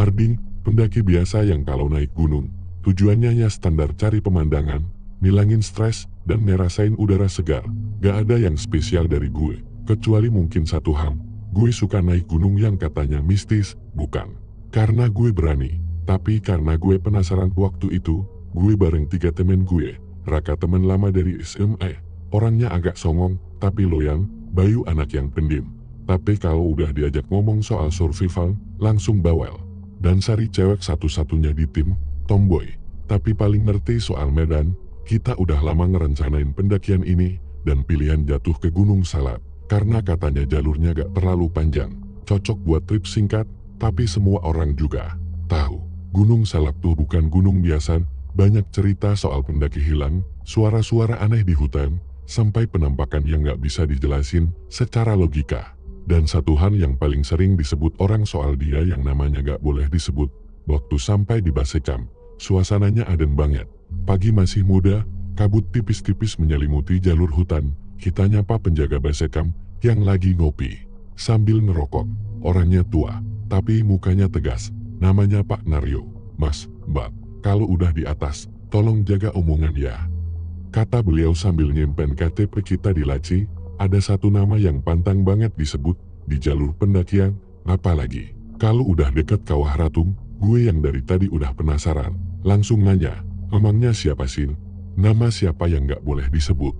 Arding, pendaki biasa yang kalau naik gunung, tujuannya hanya standar cari pemandangan, ngilangin stres, dan ngerasain udara segar. Gak ada yang spesial dari gue, kecuali mungkin satu hal. Gue suka naik gunung yang katanya mistis, bukan karena gue berani, tapi karena gue penasaran. Waktu itu, gue bareng 3 temen gue. Raka temen lama dari SMA, orangnya agak songong, tapi loyal. Bayu anak yang pendiam, tapi kalau udah diajak ngomong soal survival, langsung bawel. Dan Sari cewek satu-satunya di tim, tomboy, tapi paling ngerti soal medan. Kita udah lama ngerencanain pendakian ini, dan pilihan jatuh ke Gunung Salak, karena katanya jalurnya gak terlalu panjang, cocok buat trip singkat, tapi semua orang juga tahu, Gunung Salak tuh bukan gunung biasa. Banyak cerita soal pendaki hilang, suara-suara aneh di hutan, sampai penampakan yang gak bisa dijelasin secara logika. Dan satu hal yang paling sering disebut orang soal dia yang namanya gak boleh disebut. Waktu sampai di base camp, suasananya adem banget. Pagi masih muda, kabut tipis-tipis menyelimuti jalur hutan. Kita nyapa penjaga base camp yang lagi ngopi sambil ngerokok. Orangnya tua, tapi mukanya tegas. Namanya Pak Naryo. Mas, Mbak, kalau udah di atas, tolong jaga omongan ya, kata beliau sambil nyimpen KTP kita di laci. Ada satu nama yang pantang banget disebut di jalur pendakian, apalagi kalau udah deket Kawah Ratu. Gue yang dari tadi udah penasaran, langsung nanya, emangnya siapa sih? Nama siapa yang gak boleh disebut?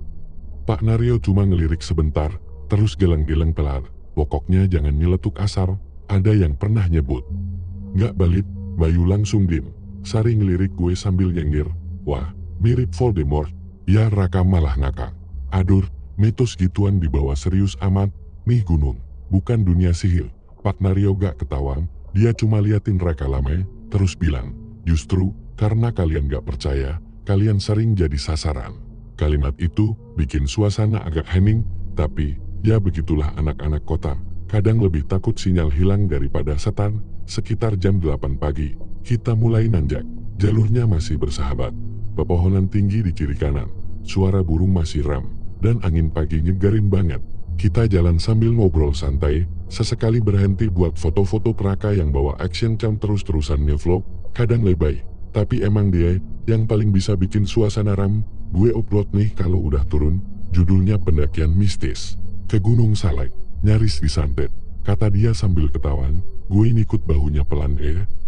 Pak Naryo cuma ngelirik sebentar, terus geleng-geleng pelar. Pokoknya jangan nyeletuk asar, ada yang pernah nyebut. Gak balik, Bayu langsung dim. Sari ngelirik gue sambil nyengir, wah, mirip Voldemort. Ya Raka malah ngakak. Adur, mitos gituan dibawa serius amat. Nih gunung, bukan dunia sihir. Pak Naryo gak ketawa, dia cuma liatin Raka lama, terus bilang, justru karena kalian gak percaya, kalian sering jadi sasaran. Kalimat itu bikin suasana agak hening, tapi ya begitulah anak-anak kota. Kadang lebih takut sinyal hilang daripada setan. Sekitar jam 8 pagi, kita mulai nanjak. Jalurnya masih bersahabat. Pepohonan tinggi di kiri kanan. Suara burung masih ram, dan angin pagi nyegarin banget. Kita jalan sambil ngobrol santai, sesekali berhenti buat foto-foto Raka yang bawa action cam terus-terusan ngevlog, kadang lebay. Tapi emang dia yang paling bisa bikin suasana ram. Gue upload nih kalau udah turun, judulnya pendakian mistis ke Gunung Salak, nyaris disantet, kata dia sambil ketawan. Gue ngikut bahunya pelan,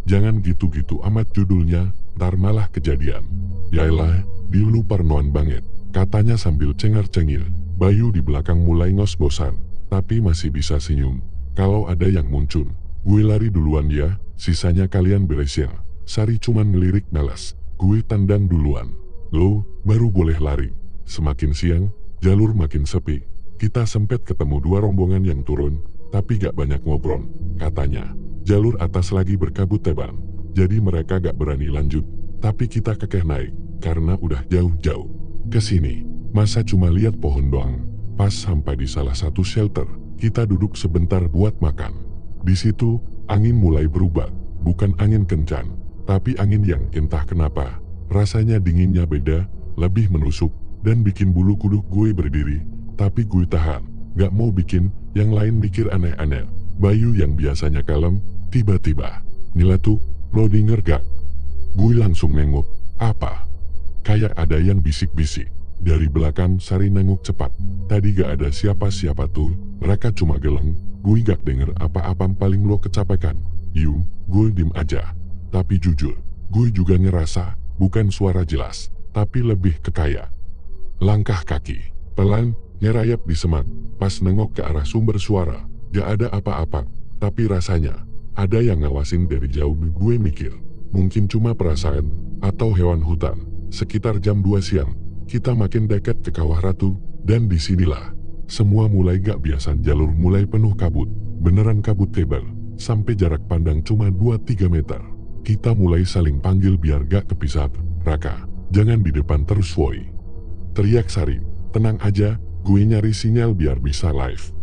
jangan gitu-gitu amat judulnya, ntar malah kejadian. Yaelah, dia lu parnoan banget, katanya sambil cengar-cengir. Bayu di belakang mulai ngos-ngosan, tapi masih bisa senyum. Kalau ada yang muncul, gue lari duluan ya, sisanya kalian beres ya. Sari cuman ngelirik malas, gue tandang duluan. Lo, baru boleh lari. Semakin siang, jalur makin sepi. Kita sempet ketemu 2 rombongan yang turun, tapi gak banyak ngobrol. Katanya, jalur atas lagi berkabut tebal, jadi mereka gak berani lanjut. Tapi kita kekeh naik, karena udah jauh-jauh kesini. Masa cuma lihat pohon doang. Pas sampai di salah satu shelter, kita duduk sebentar buat makan. Di situ, angin mulai berubah. Bukan angin kencang, tapi angin yang entah kenapa rasanya dinginnya beda, lebih menusuk, dan bikin bulu kuduk gue berdiri. Tapi gue tahan, gak mau bikin yang lain mikir aneh-aneh. Bayu yang biasanya kalem, tiba-tiba nyeletuk, lo denger gak? Gue langsung nengok, apa? Kayak ada yang bisik-bisik. Dari belakang Sari nengok cepat. Tadi gak ada siapa-siapa tuh, mereka cuma geleng. Gue gak denger apa-apa, paling lo kecapekan. Gue dim aja. Tapi jujur, gue juga ngerasa, bukan suara jelas, tapi lebih ke kayak langkah kaki pelan, ngerayap di semak. Pas nengok ke arah sumber suara, gak ada apa-apa, tapi rasanya ada yang ngawasin dari jauh. Gue mikir, mungkin cuma perasaan, atau hewan hutan. Sekitar jam 2 siang, kita makin dekat ke Kawah Ratu, dan disinilah semua mulai gak biasa. Jalur mulai penuh kabut, beneran kabut tebal, sampai jarak pandang cuma 2-3 meter. Kita mulai saling panggil biar gak kepisah. Raka, jangan di depan terus woi, teriak Sari. Tenang aja, gue nyari sinyal biar bisa live,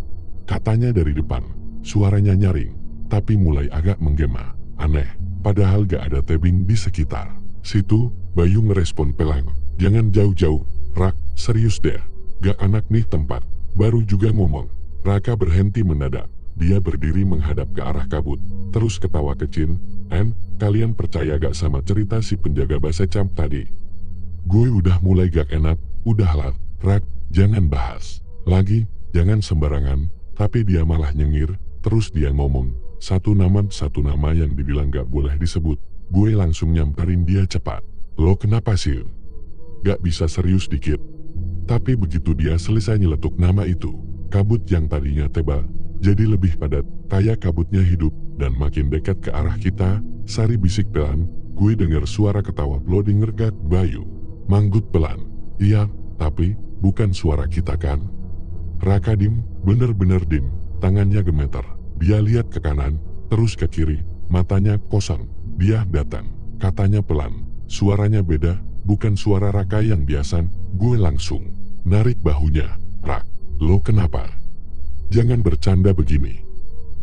katanya dari depan. Suaranya nyaring, tapi mulai agak menggema. Aneh, padahal gak ada tebing di sekitar situ. Bayu ngerespon pelan, jangan jauh-jauh, Rak, serius deh, gak anak nih tempat. Baru juga ngomong, Raka berhenti mendadak. Dia berdiri menghadap ke arah kabut, terus ketawa kecil. Kalian percaya gak sama cerita si penjaga Basecamp tadi? Gue udah mulai gak enak. Udahlah, Rak, jangan bahas lagi, jangan sembarangan. Tapi dia malah nyengir, terus dia ngomong, satu nama yang dibilang gak boleh disebut. Gue langsung nyamperin dia cepat. Lo kenapa sih? Gak bisa serius dikit? Tapi begitu dia selesai nyeletuk nama itu, kabut yang tadinya tebal jadi lebih padat, kayak kabutnya hidup, dan makin dekat ke arah kita. Sari bisik pelan, gue dengar suara ketawa. Lo denger gak, Bayu? Manggut pelan. Iya, tapi bukan suara kita kan? Raka dim, bener-bener dim, tangannya gemeter. Dia lihat ke kanan, terus ke kiri, matanya kosong. Dia datang, katanya pelan, suaranya beda, bukan suara Raka yang biasa. Gue langsung narik bahunya. Rak, lo kenapa? Jangan bercanda begini.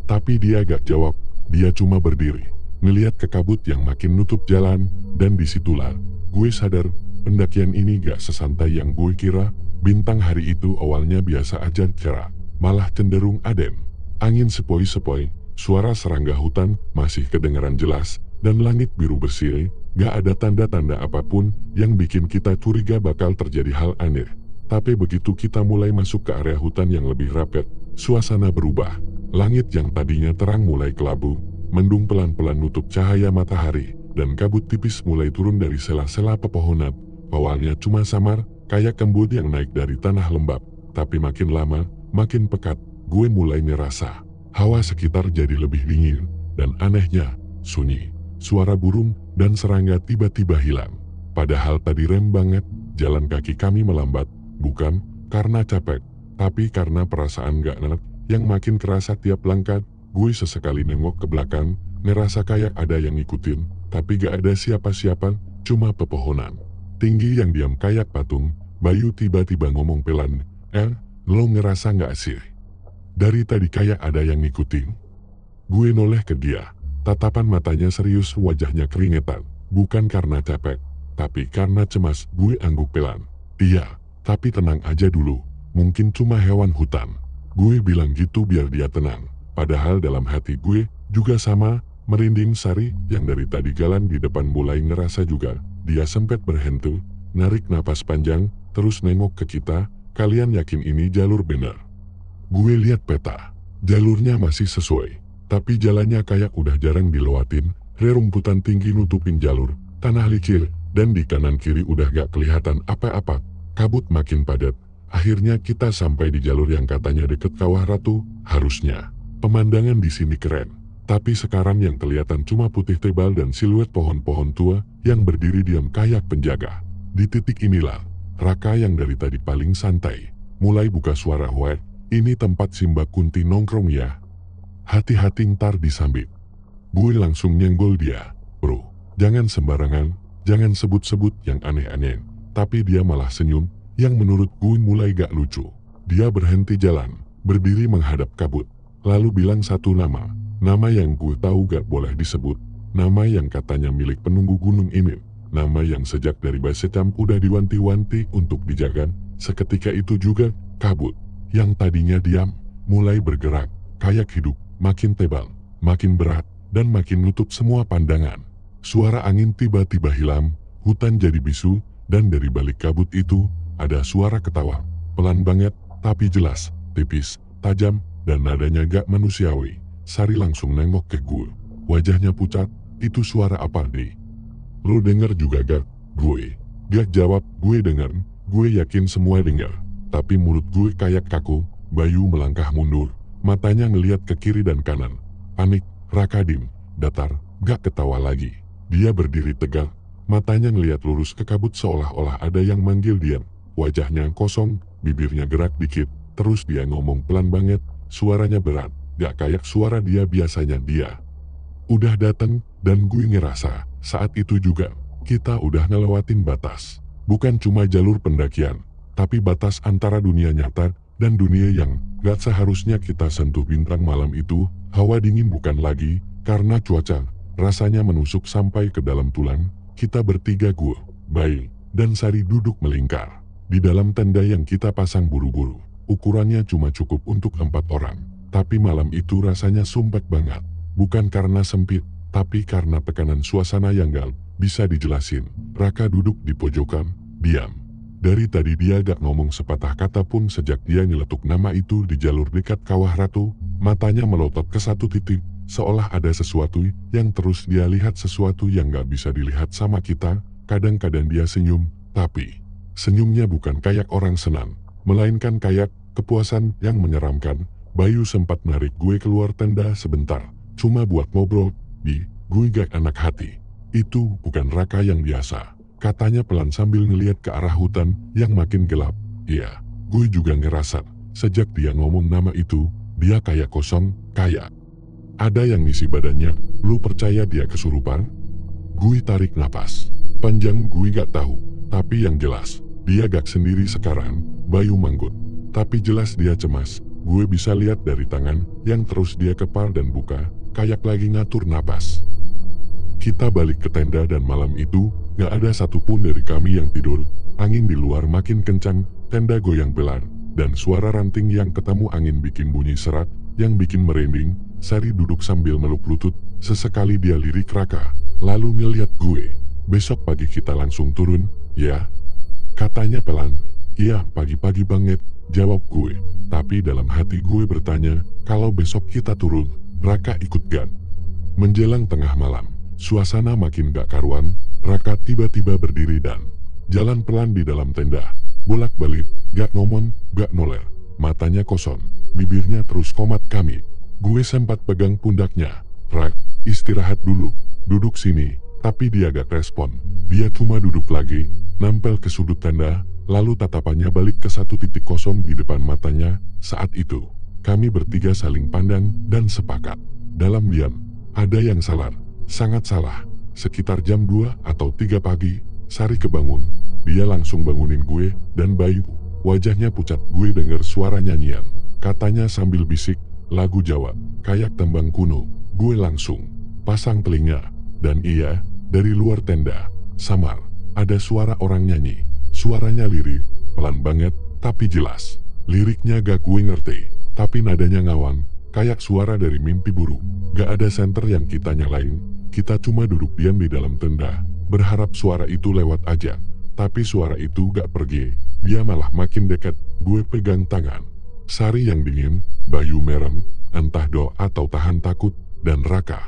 Tapi dia gak jawab, dia cuma berdiri, ngeliat ke kabut yang makin nutup jalan, dan disitulah gue sadar, pendakian ini gak sesantai yang gue kira. Bintang hari itu awalnya biasa aja cerah, malah cenderung adem. Angin sepoi-sepoi, suara serangga hutan masih kedengaran jelas, dan langit biru bersih. Gak ada tanda-tanda apapun yang bikin kita curiga bakal terjadi hal aneh. Tapi begitu kita mulai masuk ke area hutan yang lebih rapat, suasana berubah. Langit yang tadinya terang mulai kelabu, mendung pelan-pelan nutup cahaya matahari, dan kabut tipis mulai turun dari sela-sela pepohonan. Awalnya cuma samar, kayak kembut yang naik dari tanah lembab. Tapi makin lama, makin pekat, gue mulai ngerasa hawa sekitar jadi lebih dingin, dan anehnya, sunyi. Suara burung dan serangga tiba-tiba hilang. Padahal tadi rem banget, jalan kaki kami melambat. Bukan karena capek, tapi karena perasaan gak enak yang makin kerasa tiap langkah. Gue sesekali nengok ke belakang, ngerasa kayak ada yang ngikutin, tapi gak ada siapa-siapa, cuma pepohonan tinggi yang diam kayak patung. Bayu tiba-tiba ngomong pelan, lo ngerasa gak sih? Dari tadi kayak ada yang ngikutin. Gue noleh ke dia, tatapan matanya serius, wajahnya keringetan. Bukan karena capek, tapi karena cemas. Gue angguk pelan, iya. Tapi tenang aja dulu, mungkin cuma hewan hutan. Gue bilang gitu biar dia tenang. Padahal dalam hati gue juga sama, merinding. Sari yang dari tadi jalan di depan mulai ngerasa juga. Dia sempat berhenti, narik napas panjang, terus nengok ke kita. Kalian yakin ini jalur benar? Gue lihat peta, jalurnya masih sesuai. Tapi jalannya kayak udah jarang dilewatin. Rerumputan tinggi nutupin jalur, tanah licin, dan di kanan kiri udah gak kelihatan apa-apa. Kabut makin padat, akhirnya kita sampai di jalur yang katanya deket Kawah Ratu. Harusnya pemandangan di sini keren, tapi sekarang yang kelihatan cuma putih tebal dan siluet pohon-pohon tua yang berdiri diam kayak penjaga. Di titik inilah, Raka yang dari tadi paling santai, mulai buka suara. Ini tempat Simba Kunti nongkrong ya? Hati-hati ntar disambit. Gue langsung nyenggol dia, bro, jangan sembarangan, jangan sebut-sebut yang aneh-aneh. Tapi dia malah senyum, yang menurut gue mulai gak lucu. Dia berhenti jalan, berdiri menghadap kabut, lalu bilang satu nama yang gue tahu gak boleh disebut, nama yang katanya milik penunggu gunung ini, nama yang sejak dari Basecamp udah diwanti-wanti untuk dijaga. Seketika itu juga, kabut yang tadinya diam, mulai bergerak, kayak hidup, makin tebal, makin berat, dan makin nutup semua pandangan. Suara angin tiba-tiba hilang, hutan jadi bisu. Dan dari balik kabut itu, ada suara ketawa. Pelan banget, tapi jelas, tipis, tajam, dan nadanya gak manusiawi. Sari langsung nengok ke gue. Wajahnya pucat. Itu suara apa deh? Lo denger juga gak? Gue gak jawab. Gue denger. Gue yakin semua denger. Tapi mulut gue kayak kaku. Bayu melangkah mundur. Matanya ngeliat ke kiri dan kanan. Panik. Raka dim, datar, gak ketawa lagi. Dia berdiri tegak. Matanya ngeliat lurus ke kabut seolah-olah ada yang manggil dia. Wajahnya kosong, bibirnya gerak dikit. Terus dia ngomong pelan banget, suaranya berat, gak kayak suara dia biasanya. Dia udah dateng, dan gue ngerasa, saat itu juga, kita udah ngelewatin batas. Bukan cuma jalur pendakian, tapi batas antara dunia nyata, dan dunia yang gak seharusnya kita sentuh. Bintang malam itu, hawa dingin bukan lagi, karena cuaca, rasanya menusuk sampai ke dalam tulang. Kita bertiga, gue, Bayu, dan Sari duduk melingkar di dalam tenda yang kita pasang buru-buru. Ukurannya cuma cukup untuk 4 orang. Tapi malam itu rasanya sumpek banget. Bukan karena sempit, tapi karena tekanan suasana yang gak bisa dijelasin. Raka duduk di pojokan, diam. Dari tadi dia gak ngomong sepatah kata pun sejak dia nyeletuk nama itu di jalur dekat Kawah Ratu. Matanya melotot ke satu titik, seolah ada sesuatu yang terus dia lihat, sesuatu yang gak bisa dilihat sama kita. Kadang-kadang dia senyum, tapi senyumnya bukan kayak orang senang, melainkan kayak kepuasan yang menyeramkan. Bayu sempat narik gue keluar tenda sebentar, cuma buat ngobrol. Gue gak enak hati. Itu bukan Raka yang biasa, katanya pelan sambil ngeliat ke arah hutan yang makin gelap. Iya, gue juga ngerasa, sejak dia ngomong nama itu, dia kayak kosong, kayak ada yang ngisi badannya. Lu percaya dia kesurupan? Gue tarik napas panjang. Gue gak tahu, tapi yang jelas, dia gak sendiri sekarang. Bayu manggut, tapi jelas dia cemas. Gue bisa lihat dari tangan yang terus dia kepal dan buka, kayak lagi ngatur napas. Kita balik ke tenda dan malam itu, gak ada satupun dari kami yang tidur. Angin di luar makin kencang, tenda goyang pelan, dan suara ranting yang ketemu angin bikin bunyi serak, yang bikin merinding. Sari duduk sambil meluk lutut, sesekali dia lirik Raka, lalu ngeliat gue. Besok pagi kita langsung turun, ya? Katanya pelan. Iya, pagi-pagi banget, jawab gue. Tapi dalam hati gue bertanya, kalau besok kita turun, Raka ikut gak? Menjelang tengah malam, suasana makin gak karuan. Raka tiba-tiba berdiri dan jalan pelan di dalam tenda. Bolak-balik, gak ngomong, gak noler. Matanya kosong, bibirnya terus komat kami. Gue sempat pegang pundaknya. Rak, istirahat dulu, duduk sini. Tapi dia gak respon. Dia cuma duduk lagi, nempel ke sudut tenda, lalu tatapannya balik ke satu titik kosong di depan matanya. Saat itu, kami bertiga saling pandang dan sepakat. Dalam diam, ada yang salah, sangat salah. Sekitar jam 2 atau 3 pagi, Sari kebangun. Dia langsung bangunin gue dan Bayu. Wajahnya pucat. Gue denger suara nyanyian. Katanya sambil bisik, lagu Jawa, kayak tembang kuno. Gue langsung pasang telinga. Dan iya, dari luar tenda, samar, ada suara orang nyanyi. Suaranya lirih, pelan banget, tapi jelas. Liriknya gak gue ngerti, tapi nadanya ngawang, kayak suara dari mimpi buruk. Gak ada senter yang kita nyalain, kita cuma duduk diam di dalam tenda, berharap suara itu lewat aja. Tapi suara itu gak pergi, dia malah makin dekat. Gue pegang tangan Sari yang dingin, Bayu merem, entah doa atau tahan takut, dan Raka.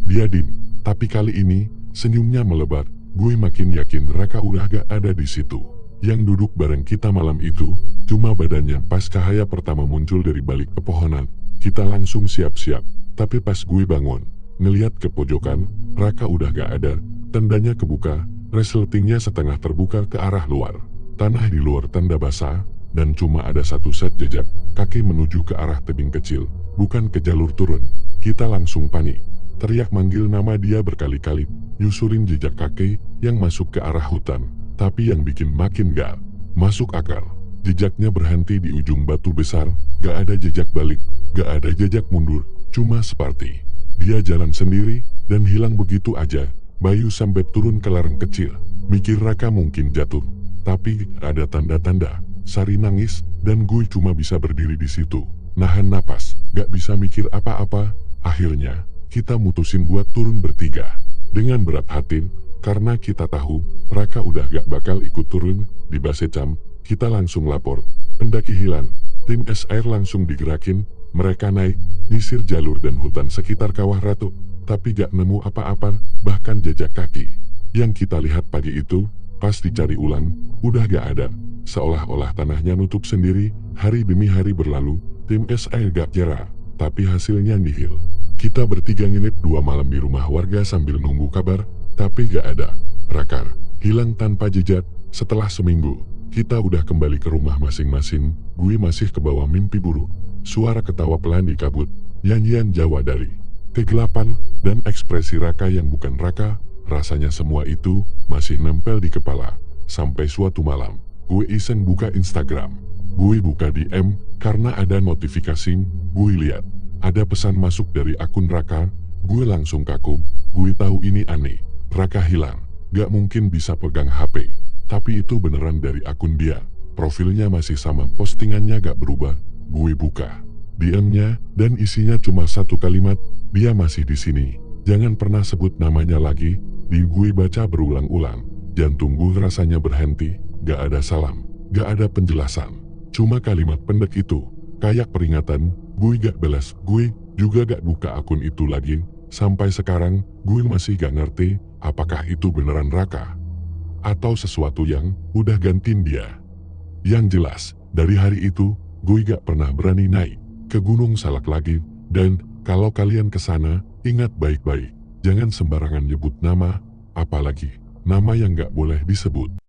Dia dim, tapi kali ini, senyumnya melebar. Gue makin yakin Raka udah gak ada di situ. Yang duduk bareng kita malam itu, cuma badannya. Pas cahaya pertama muncul dari balik pepohonan, kita langsung siap-siap. Tapi pas gue bangun, ngeliat ke pojokan, Raka udah gak ada. Tendanya kebuka, resletingnya setengah terbuka ke arah luar. Tanah di luar tenda basah, dan cuma ada satu set jejak kaki menuju ke arah tebing kecil, bukan ke jalur turun. Kita langsung panik. Teriak manggil nama dia berkali-kali, nyusurin jejak kaki yang masuk ke arah hutan. Tapi yang bikin makin gak masuk akal, jejaknya berhenti di ujung batu besar. Gak ada jejak balik, gak ada jejak mundur, cuma seperti dia jalan sendiri dan hilang begitu aja. Bayu sampai turun ke lereng kecil, mikir Raka mungkin jatuh, tapi ada tanda-tanda. Sari nangis, dan gue cuma bisa berdiri di situ, nahan napas, gak bisa mikir apa-apa. Akhirnya, kita mutusin buat turun bertiga. Dengan berat hati, karena kita tahu, Raka udah gak bakal ikut turun. Di Basecam, kita langsung lapor. Pendaki hilang, tim SR langsung digerakin. Mereka naik, nyisir jalur dan hutan sekitar Kawah Ratu. Tapi gak nemu apa-apa, bahkan jejak kaki yang kita lihat pagi itu, pas dicari ulang, udah gak ada. Seolah-olah tanahnya nutup sendiri. Hari demi hari berlalu, tim SR gak nyerah, tapi hasilnya nihil. Kita bertiga nginep 2 malam di rumah warga sambil nunggu kabar, tapi gak ada. Raka hilang tanpa jejak. Setelah seminggu, kita udah kembali ke rumah masing-masing. Gue masih kebawa mimpi buruk. Suara ketawa pelan di kabut, nyanyian Jawa dari kegelapan, dan ekspresi Raka yang bukan Raka. Rasanya semua itu masih nempel di kepala. Sampai suatu malam, gue iseng buka Instagram. Gue buka DM karena ada notifikasi. Gue lihat ada pesan masuk dari akun Raka. Gue langsung kaku. Gue tahu ini aneh. Raka hilang, gak mungkin bisa pegang HP. Tapi itu beneran dari akun dia. Profilnya masih sama, postingannya gak berubah. Gue buka, Diamnya dan isinya cuma satu kalimat, dia masih di sini. Jangan pernah sebut namanya lagi. Gue baca berulang-ulang. Jantung gue rasanya berhenti. Gak ada salam, gak ada penjelasan. Cuma kalimat pendek itu, kayak peringatan. Gue gak balas, gue juga gak buka akun itu lagi. Sampai sekarang, gue masih gak ngerti apakah itu beneran Raka atau sesuatu yang udah gantiin dia. Yang jelas, dari hari itu, gue gak pernah berani naik ke Gunung Salak lagi. Dan kalau kalian kesana, ingat baik-baik. Jangan sembarangan nyebut nama, apalagi nama yang gak boleh disebut.